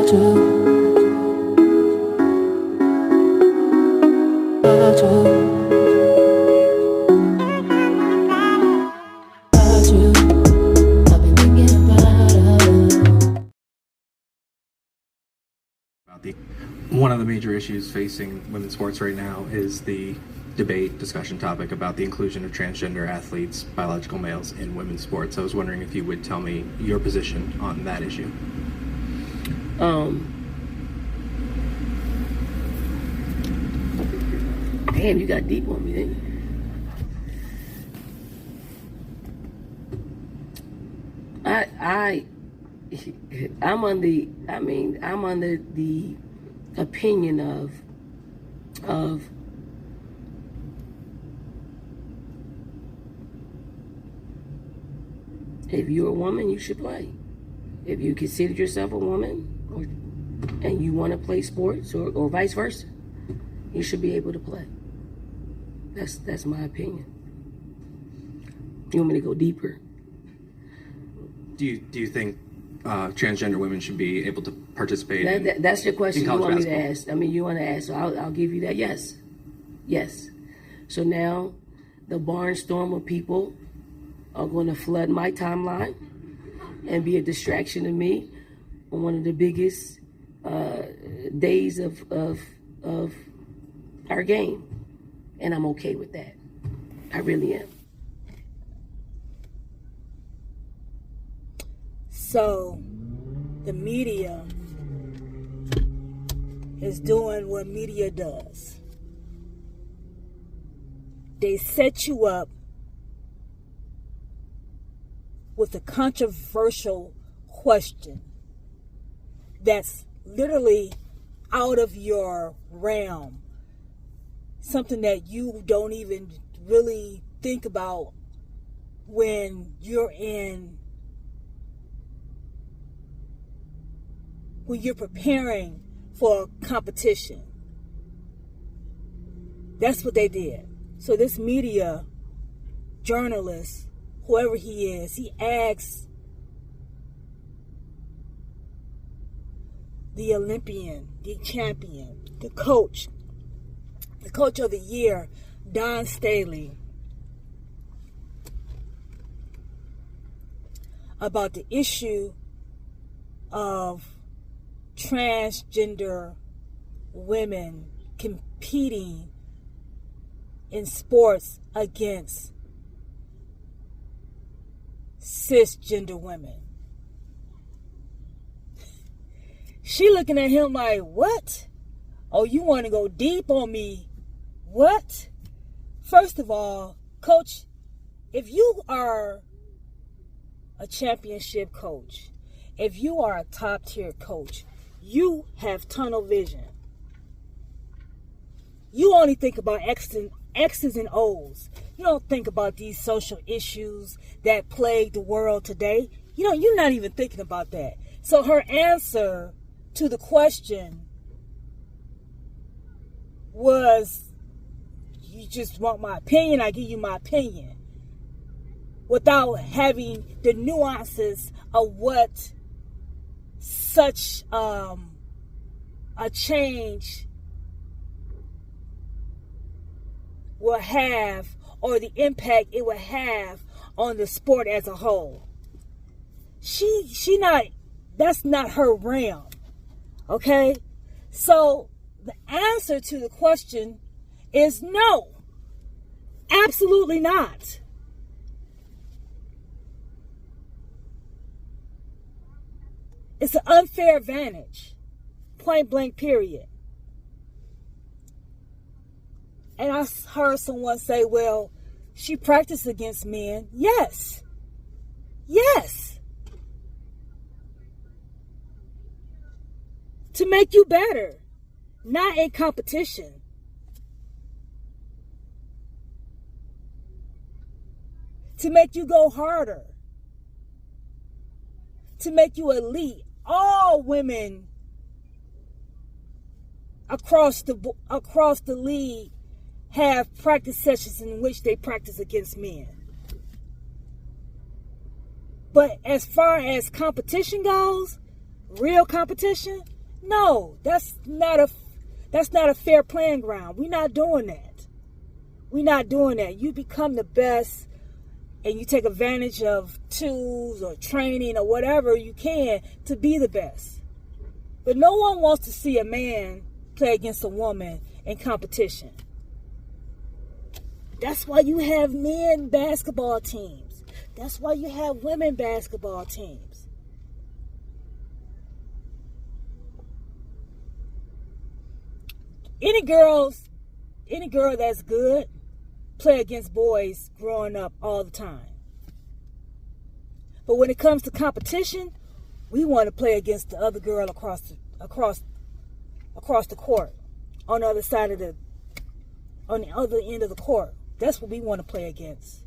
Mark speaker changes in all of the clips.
Speaker 1: One of the major issues facing women's sports right now is the discussion topic about the inclusion of transgender athletes, biological males, in women's sports. I was wondering if you would tell me your position on that issue.
Speaker 2: Damn, you got deep on me, didn't you? I'm under the opinion of if you're a woman, you should play. If you consider yourself a woman and you want to play sports or vice versa, you should be able to play. That's my opinion. You want me to go deeper?
Speaker 1: Do you think transgender women should be able to participate?
Speaker 2: That's your question.
Speaker 1: You
Speaker 2: want me to ask? I mean, you want to ask, so I'll give you that. Yes. So now, the barnstorm of people are going to flood my timeline and be a distraction to me on one of the biggest days of our game, and I'm okay with that. I really am.
Speaker 3: So, the media is doing what media does. They set you up with a controversial question that's literally out of your realm. Something that you don't even really think about when you're preparing for a competition. That's what they did. So this media journalist, whoever he is, he asks the Olympian, the champion, the coach of the year, Don Staley, about the issue of transgender women competing in sports against cisgender women. She looking at him like, what? Oh, you want to go deep on me? What? First of all, coach, if you are a championship coach, if you are a top tier coach, you have tunnel vision. You only think about X's and O's. You don't think about these social issues that plague the world today. You're not even thinking about that. So her answer to the question was, you just want my opinion, I give you my opinion, without having the nuances of what such a change will have, or the impact it will have on the sport as a whole. That's not her realm. Okay? So the answer to the question is no. Absolutely not. It's an unfair advantage. Point blank, period. And I heard someone say, well, she practiced against men. Yes. To make you better, not a competition. To make you go harder. To make you elite. All women across the league have practice sessions in which they practice against men. But as far as competition goes, real competition, No, that's not a fair playing ground. We're not doing that. We're not doing that. You become the best and you take advantage of tools or training or whatever you can to be the best. But no one wants to see a man play against a woman in competition. That's why you have men basketball teams. That's why you have women basketball teams. Any girl that's good play against boys growing up all the time. But when it comes to competition, we want to play against the other girl across the court, on the other side on the other end of the court. That's what we want to play against.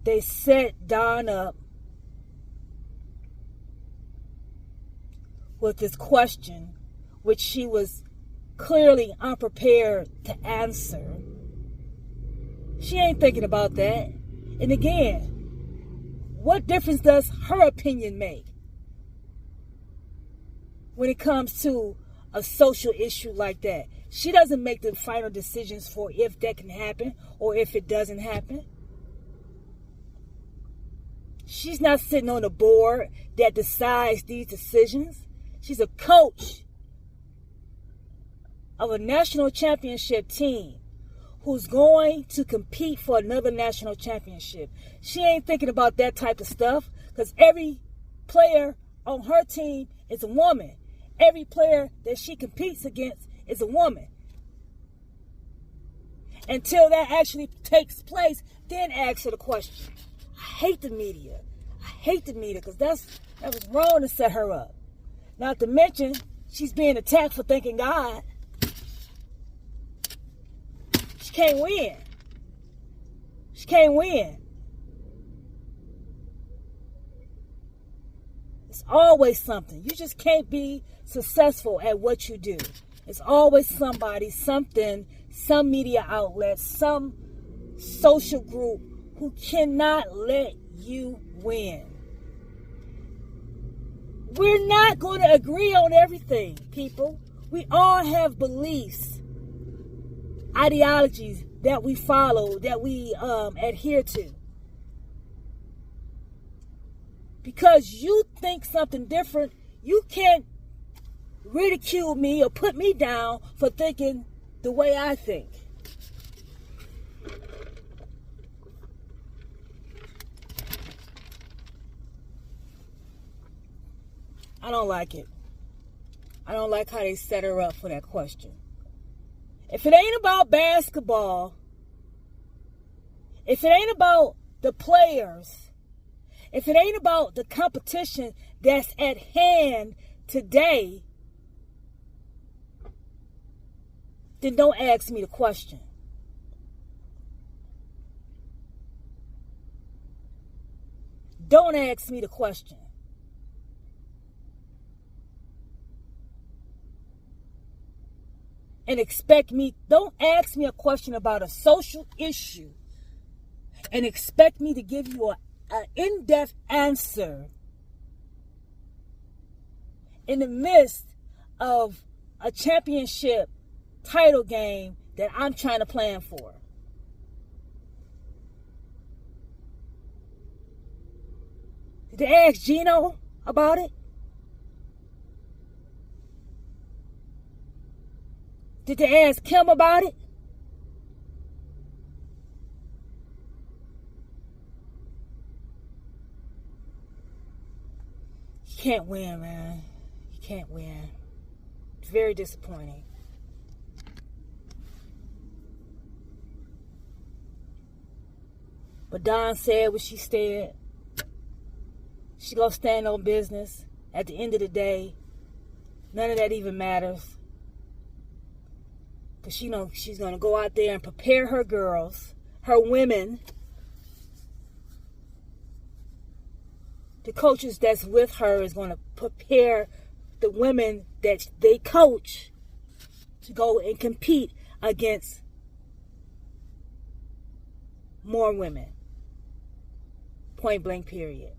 Speaker 3: They set Dawn up with this question, which she was clearly unprepared to answer. She ain't thinking about that. And again, what difference does her opinion make when it comes to a social issue like that? She doesn't make the final decisions for if that can happen or if it doesn't happen. She's not sitting on a board that decides these decisions. She's a coach of a national championship team who's going to compete for another national championship. She ain't thinking about that type of stuff because every player on her team is a woman. Every player that she competes against is a woman. Until that actually takes place, then ask her the question. I hate the media. I hate the media because that was wrong to set her up. Not to mention, she's being attacked for thanking God. She can't win. She can't win. It's always something. You just can't be successful at what you do. It's always somebody, something, some media outlet, some social group who cannot let you win. We're not going to agree on everything, people. We all have beliefs, ideologies that we follow, that we adhere to. Because you think something different, you can't ridicule me or put me down for thinking the way I think. I don't like it. I don't like how they set her up for that question. If it ain't about basketball, if it ain't about the players, if it ain't about the competition that's at hand today, then don't ask me the question. Don't ask me the question. And don't ask me a question about a social issue and expect me to give you an in-depth answer in the midst of a championship title game that I'm trying to plan for. Did they ask Gino about it? Did they ask Kim about it? You can't win, man. You can't win. It's very disappointing. But Dawn said what she said. She gonna stand on business. At the end of the day, none of that even matters. Because she knows she's going to go out there and prepare her girls, her women, the coaches that's with her is going to prepare the women that they coach to go and compete against more women. Point blank, period.